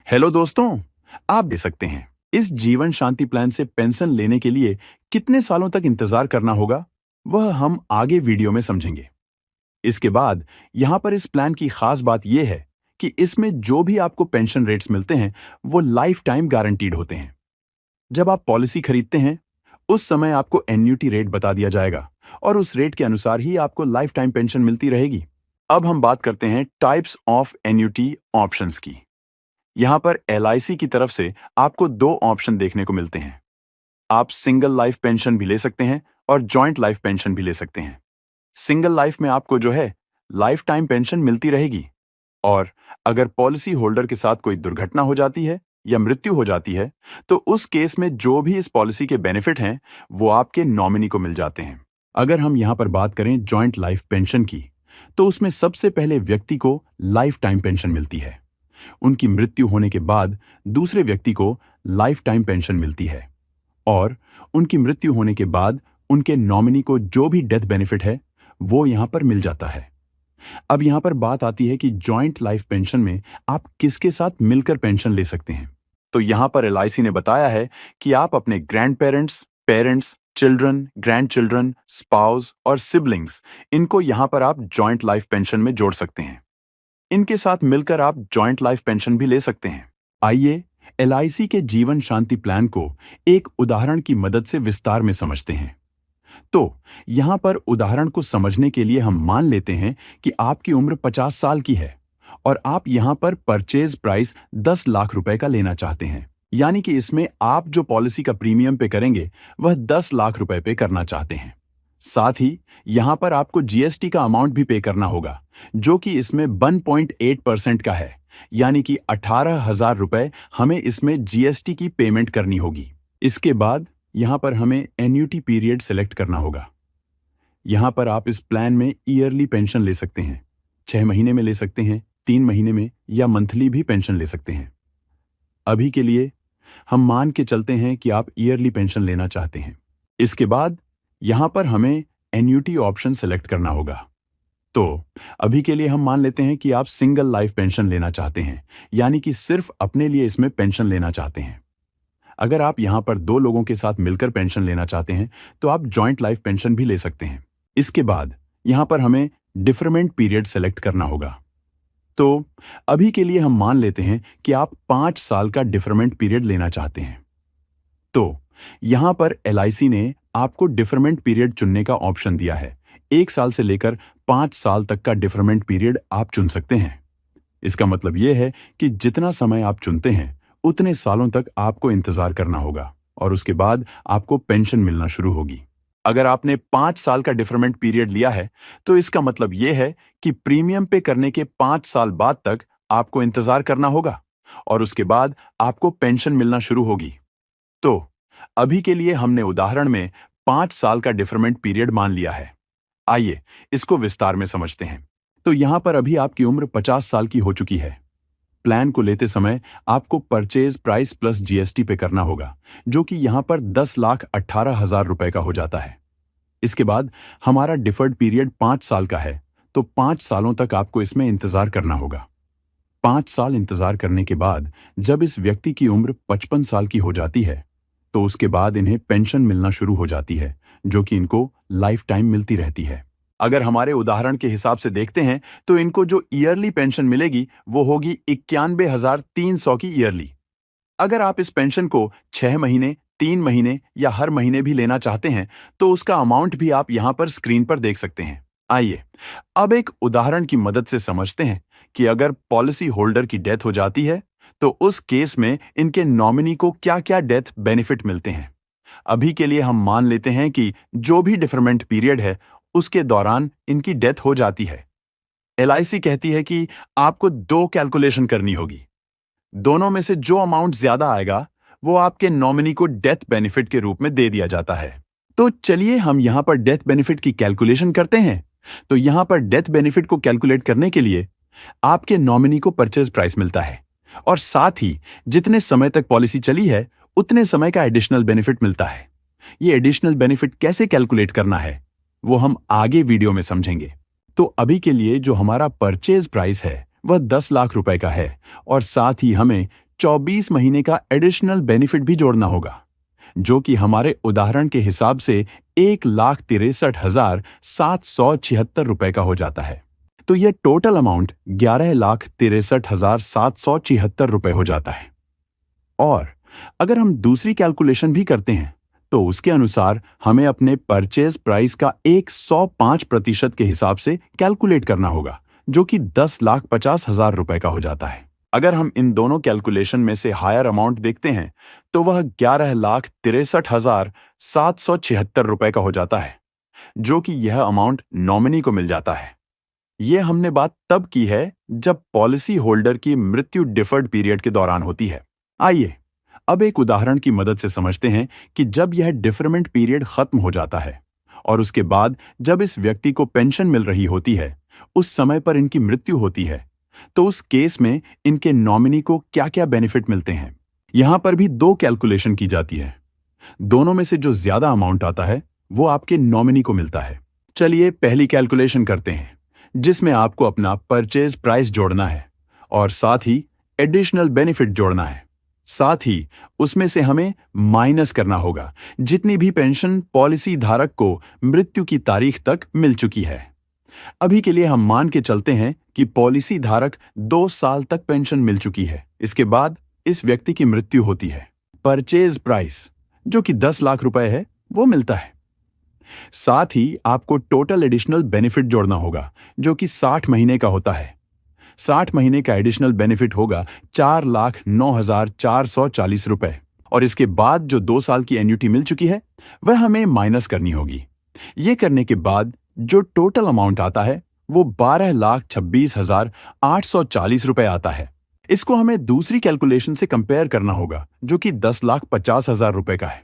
Hello दोस्तों, आप दे सकते हैं इस जीवन शांति प्लान से पेंशन लेने के लिए कितने सालों तक इंतजार करना होगा, वह हम आगे वीडियो में समझेंगे। इसके बाद यहां पर इस प्लान की खास बात यह है कि इसमें जो भी आपको पेंशन रेट्स मिलते हैं वो लाइफ टाइम गारंटीड होते हैं। जब आप पॉलिसी खरीदते हैं उस समय आपको एन्युटी रेट बता दिया जाएगा और उस रेट के अनुसार ही आपको लाइफ टाइम पेंशन मिलती रहेगी। अब हम बात करते हैं टाइप्स ऑफ एन्युटी ऑप्शंस की। यहां पर एलआईसी की तरफ से आपको दो ऑप्शन देखने को मिलते हैं। आप सिंगल लाइफ पेंशन भी ले सकते हैं और जॉइंट लाइफ पेंशन भी ले सकते हैं। सिंगल लाइफ में आपको जो है लाइफ टाइम पेंशन मिलती रहेगी, और अगर पॉलिसी होल्डर के साथ कोई दुर्घटना हो जाती है या मृत्यु हो जाती है तो उस केस में जो भी इस पॉलिसी के बेनिफिट हैं वो आपके नॉमिनी को मिल जाते हैं। अगर हम यहां पर बात करें जॉइंट लाइफ पेंशन की, तो उसमें सबसे पहले व्यक्ति को लाइफ टाइम पेंशन मिलती है। उनकी मृत्यु होने के बाद दूसरे व्यक्ति को लाइफ टाइम पेंशन मिलती है, और उनकी मृत्यु होने के बाद उनके नॉमिनी को जो भी डेथ बेनिफिट है वो यहां पर मिल जाता है। अब यहां पर बात आती है कि जॉइंट लाइफ पेंशन में आप किसके साथ मिलकर पेंशन ले सकते हैं। तो यहां पर एलआईसी ने बताया है कि आप अपने grand parents, parents, children, grand children, spouse और सिबलिंग्स, इनको यहां पर आप जॉइंट लाइफ पेंशन में जोड़ सकते हैं। इनके साथ मिलकर आप जॉइंट लाइफ पेंशन भी ले सकते हैं। आइए एलआईसी के जीवन शांति प्लान को एक उदाहरण की मदद से विस्तार में समझते हैं। तो यहां पर उदाहरण को समझने के लिए हम मान लेते हैं कि आपकी उम्र 50 साल की है और आप यहां पर परचेज प्राइस 10 लाख रुपए का लेना चाहते हैं। यानी कि इसमें आप जो पॉलिसी का प्रीमियम पे करेंगे वह 10 लाख रुपए पे करना चाहते हैं। साथ ही यहां पर आपको जीएसटी का अमाउंट भी पे करना होगा, जो कि इसमें 1.8% का है। यानी कि 18,000 रुपए हमें इसमें जीएसटी की पेमेंट करनी होगी। इसके बाद यहां पर हमें एन्युटी पीरियड सेलेक्ट करना होगा। यहां पर आप इस प्लान में ईयरली पेंशन ले सकते हैं, 6 महीने में ले सकते हैं, 3 महीने में, या मंथली भी पेंशन ले सकते हैं। अभी के लिए हम मान के चलते हैं कि आप ईयरली पेंशन लेना चाहते हैं। इसके बाद यहां पर हमें एन्युटी ऑप्शन सेलेक्ट करना होगा। तो अभी के लिए हम मान लेते हैं कि आप सिंगल लाइफ पेंशन लेना चाहते हैं, यानी कि सिर्फ अपने लिए इसमें पेंशन लेना चाहते हैं। अगर आप यहां पर दो लोगों के साथ मिलकर पेंशन लेना चाहते हैं तो आप जॉइंट लाइफ पेंशन भी ले सकते हैं। इसके बाद यहां पर हमें डिफरमेंट पीरियड सेलेक्ट करना होगा। तो अभी के लिए हम मान लेते हैं कि आप 5 साल का डिफरमेंट पीरियड लेना चाहते हैं। तो यहां पर एलआईसी ने आपको डिफरमेंट पीरियड चुनने का ऑप्शन दिया है। 1 साल से लेकर 5 साल तक का डिफरमेंट पीरियड आप चुन सकते हैं। इसका मतलब यह है कि जितना समय आप चुनते हैं उतने सालों तक आपको इंतजार करना होगा और उसके बाद आपको पेंशन मिलना शुरू होगी। अगर आपने 5 साल का डिफरमेंट पीरियड लिया है तो इसका मतलब यह है कि प्रीमियम पे करने के 5 साल बाद तक आपको इंतजार करना होगा और उसके बाद आपको पेंशन मिलना शुरू होगी। तो अभी के लिए हमने उदाहरण में 5 साल का डिफरमेंट पीरियड मान लिया है। आइए इसको विस्तार में समझते हैं। तो यहां पर अभी आपकी उम्र 50 साल की हो चुकी है। प्लान को लेते समय आपको परचेज प्राइस प्लस जीएसटी पे करना होगा, जो कि यहां पर 10,18,000 रुपए का हो जाता है। इसके बाद हमारा डिफर्ड पीरियड 5 साल का है, तो 5 सालों तक आपको इसमें इंतजार करना होगा। 5 साल इंतजार करने के बाद जब इस व्यक्ति की उम्र 55 साल की हो जाती है तो उसके बाद इन्हें पेंशन मिलना शुरू हो जाती है, जो कि इनको लाइफ टाइम मिलती रहती है। अगर हमारे उदाहरण के हिसाब से देखते हैं तो इनको जो ईयरली पेंशन मिलेगी वो होगी 91,300 की ईयरली। अगर आप इस पेंशन को 6 महीने, 3 महीने या हर महीने भी लेना चाहते हैं तो उसका अमाउंट भी आप यहां पर स्क्रीन पर देख सकते हैं। आइए अब एक उदाहरण की मदद से समझते हैं कि अगर पॉलिसी होल्डर की डेथ हो जाती है तो उस केस में इनके नॉमिनी को क्या क्या डेथ बेनिफिट मिलते हैं। अभी के लिए हम मान लेते हैं कि जो भी डिफरमेंट पीरियड है उसके दौरान इनकी डेथ हो जाती है। एलआईसी कहती है कि आपको 2 कैलकुलेशन करनी होगी। दोनों में से जो अमाउंट ज्यादा आएगा वो आपके नॉमिनी को डेथ बेनिफिट के रूप में दे दिया जाता है। तो चलिए हम यहां पर डेथ बेनिफिट की कैलकुलेशन करते हैं। तो यहां पर डेथ बेनिफिट को कैलकुलेट करने के लिए आपके नॉमिनी को परचेज प्राइस मिलता है और साथ ही जितने समय तक पॉलिसी चली है उतने समय का एडिशनल बेनिफिट मिलता है। ये एडिशनल बेनिफिट कैसे कैलकुलेट करना है वो हम आगे वीडियो में समझेंगे। तो अभी के लिए जो हमारा परचेज प्राइस है वह 10 लाख रुपए का है और साथ ही हमें 24 महीने का एडिशनल बेनिफिट भी जोड़ना होगा, जो कि हमारे उदाहरण के हिसाब से 1,63,776 रुपए का हो जाता है। तो यह टोटल अमाउंट 11,63,776 रुपए हो जाता है। और अगर हम दूसरी कैलकुलेशन भी करते हैं तो उसके अनुसार हमें अपने परचेज प्राइस का 105% के हिसाब से कैलकुलेट करना होगा, जो कि 10,50,000 रुपए का हो जाता है। अगर हम इन दोनों कैलकुलेशन में से हायर अमाउंट देखते हैं तो वह 11,63,776 रुपए का हो जाता है, जो कि यह अमाउंट नॉमिनी को मिल जाता है। यह हमने बात तब की है जब पॉलिसी होल्डर की मृत्यु डिफर्ड पीरियड के दौरान होती है। आइए अब एक उदाहरण की मदद से समझते हैं कि जब यह डिफरमेंट पीरियड खत्म हो जाता है और उसके बाद जब इस व्यक्ति को पेंशन मिल रही होती है, उस समय पर इनकी मृत्यु होती है, तो उस केस में इनके नॉमिनी को क्या क्या बेनिफिट मिलते हैं। यहां पर भी दो कैलकुलेशन की जाती है। दोनों में से जो ज्यादा अमाउंट आता है वो आपके नॉमिनी को मिलता है। चलिए पहली कैलकुलेशन करते हैं, जिसमें आपको अपना परचेज प्राइस जोड़ना है और साथ ही एडिशनल बेनिफिट जोड़ना है। साथ ही उसमें से हमें माइनस करना होगा जितनी भी पेंशन पॉलिसी धारक को मृत्यु की तारीख तक मिल चुकी है। अभी के लिए हम मान के चलते हैं कि पॉलिसी धारक 2 साल तक पेंशन मिल चुकी है। इसके बाद इस व्यक्ति की मृत्यु होती है। परचेज प्राइस जो कि 10 लाख रुपए है वो मिलता है। साथ ही आपको टोटल एडिशनल बेनिफिट जोड़ना होगा, जो कि 60 महीने का होता है। 60 महीने का एडिशनल बेनिफिट होगा 4,09,440 रुपए, और इसके बाद जो 2 साल की एन्युटी मिल चुकी है वह हमें माइनस करनी होगी। ये करने के बाद जो टोटल अमाउंट आता है वो 12,26,840 रुपए आता है। इसको हमें दूसरी कैलकुलेशन से कंपेयर करना होगा, जो कि 10,50,000 रुपए का है।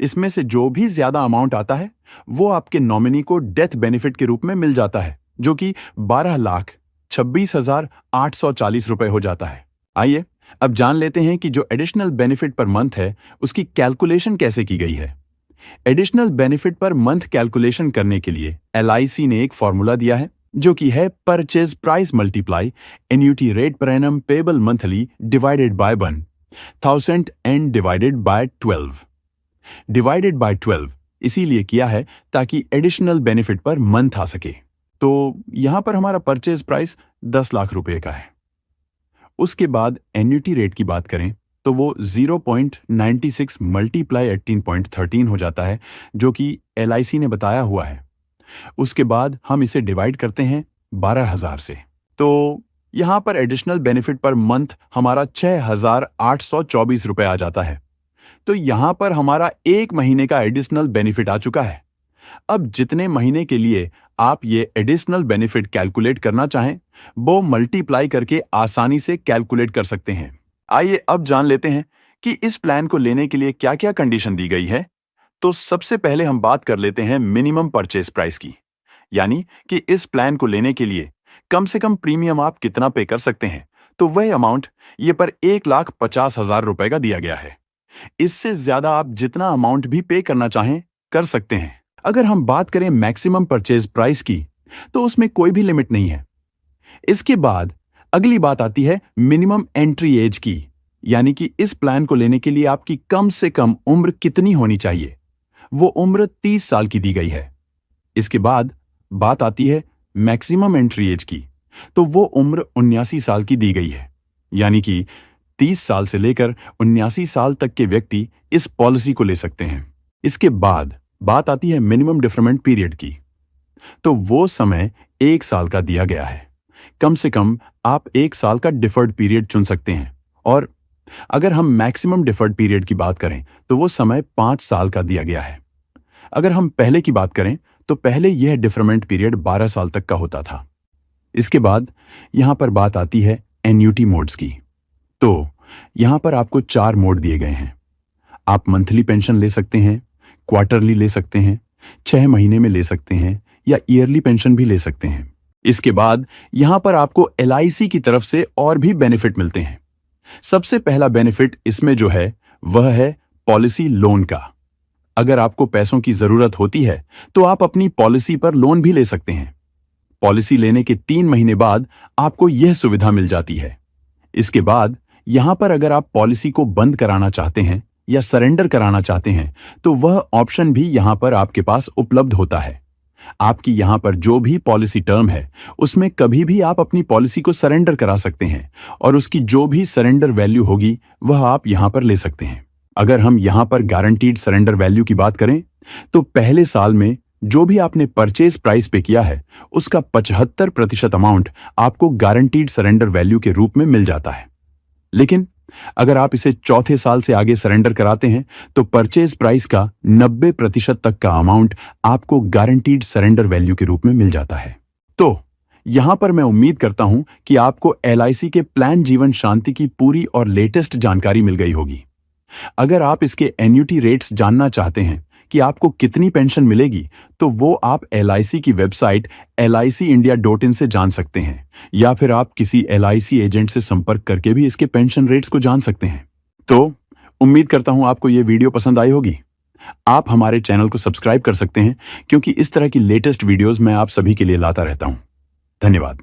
इसमें से जो भी ज्यादा अमाउंट आता है वो आपके नॉमिनी को डेथ बेनिफिट के रूप में मिल जाता है, जो कि 12,26,840 रुपए हो जाता है। आइए अब जान लेते हैं कि जो एडिशनल बेनिफिट पर मंथ है उसकी कैलकुलेशन कैसे की गई है। Additional benefit per month calculation करने के लिए LIC ने एक फॉर्मूला दिया है, जो कि है purchase price multiply annuity rate per annum payable monthly divided by 1000 and divided by 12। Divided by 12 इसीलिए किया है ताकि एडिशनल बेनिफिट पर मंथ आ सके। तो यहां पर हमारा परचेज प्राइस 10 लाख रुपए का है। उसके बाद एन्युटी रेट की बात करें तो वो 0.96 मल्टीप्लाई 18.13 हो जाता है, जो कि LIC ने बताया हुआ है। उसके बाद हम इसे डिवाइड करते हैं 12,000 से, तो यहां पर एडिशनल बेनिफिट पर मंथ हमारा 6,824 रुपए आ जाता है। तो यहां पर हमारा 1 महीने का एडिशनल बेनिफिट आ चुका है। अब जितने महीने के लिए आप ये एडिशनल बेनिफिट कैलकुलेट करना चाहें वो मल्टीप्लाई करके आसानी से कैलकुलेट कर सकते हैं। आइए अब जान लेते हैं कि इस प्लान को लेने के लिए क्या क्या कंडीशन दी गई है। तो सबसे पहले हम बात कर लेते हैं मिनिमम परचेज प्राइस की, यानी कि इस प्लान को लेने के लिए कम से कम प्रीमियम आप कितना पे कर सकते हैं। तो वह अमाउंट ये पर 1,50,000 रुपए का दिया गया है। इससे ज्यादा आप जितना अमाउंट भी पे करना चाहें कर सकते हैं। अगर हम बात करें मैक्सिमम परचेज प्राइस की तो उसमें कोई भी लिमिट नहीं है। इसके बाद अगली बात आती है मिनिमम एंट्री एज की, यानी कि इस प्लान को लेने के लिए आपकी कम से कम उम्र कितनी होनी चाहिए। वो उम्र 30 साल की दी गई है। इसके बाद बात आती है मैक्सिमम एंट्री एज की, तो वो उम्र 79 साल की दी गई है, यानी कि 30 साल से लेकर 79 साल तक के व्यक्ति इस पॉलिसी को ले सकते हैं। इसके बाद बात आती है मिनिमम डिफरमेंट पीरियड की, तो वो समय 1 साल का दिया गया है। कम से कम आप 1 साल का डिफर्ड पीरियड चुन सकते हैं। और अगर हम मैक्सिमम डिफर्ड पीरियड की बात करें तो वो समय 5 साल का दिया गया है। अगर हम पहले की बात करें तो पहले यह डिफरमेंट पीरियड 12 साल तक का होता था। इसके बाद यहां पर बात आती है एन्युटी मोड्स की। तो यहां पर आपको 4 मोड दिए गए हैं। आप मंथली पेंशन ले सकते हैं, क्वार्टरली ले सकते हैं, 6 महीने में ले सकते हैं, या ईयरली पेंशन भी ले सकते हैं। इसके बाद यहां पर आपको LIC की तरफ से और भी बेनिफिट मिलते हैं। सबसे पहला बेनिफिट इसमें जो है वह है पॉलिसी लोन का। अगर आपको पैसों की जरूरत होती है तो आप अपनी पॉलिसी पर लोन भी ले सकते हैं। पॉलिसी लेने के 3 महीने बाद आपको यह सुविधा मिल जाती है। इसके बाद यहां पर अगर आप पॉलिसी को बंद कराना चाहते हैं या सरेंडर कराना चाहते हैं तो वह ऑप्शन भी यहां पर आपके पास उपलब्ध होता है। आपकी यहां पर जो भी पॉलिसी टर्म है उसमें कभी भी आप अपनी पॉलिसी को सरेंडर करा सकते हैं और उसकी जो भी सरेंडर वैल्यू होगी वह आप यहां पर ले सकते हैं। अगर हम यहां पर गारंटीड सरेंडर वैल्यू की बात करें तो पहले साल में जो भी आपने परचेज प्राइस पे किया है उसका 75% अमाउंट आपको गारंटीड सरेंडर वैल्यू के रूप में मिल जाता है। लेकिन अगर आप इसे चौथे साल से आगे सरेंडर कराते हैं तो परचेज प्राइस का 90% तक का अमाउंट आपको गारंटीड सरेंडर वैल्यू के रूप में मिल जाता है। तो यहां पर मैं उम्मीद करता हूं कि आपको एलआईसी के प्लान जीवन शांति की पूरी और लेटेस्ट जानकारी मिल गई होगी। अगर आप इसके एन्युटी रेट्स जानना चाहते हैं कि आपको कितनी पेंशन मिलेगी तो वो आप एलआईसी की वेबसाइट licindia.in से जान सकते हैं या फिर आप किसी एलआईसी एजेंट से संपर्क करके भी इसके पेंशन रेट्स को जान सकते हैं। तो उम्मीद करता हूं आपको ये वीडियो पसंद आई होगी। आप हमारे चैनल को सब्सक्राइब कर सकते हैं क्योंकि इस तरह की लेटेस्ट वीडियोस मैं आप सभी के लिए लाता रहता हूं। धन्यवाद।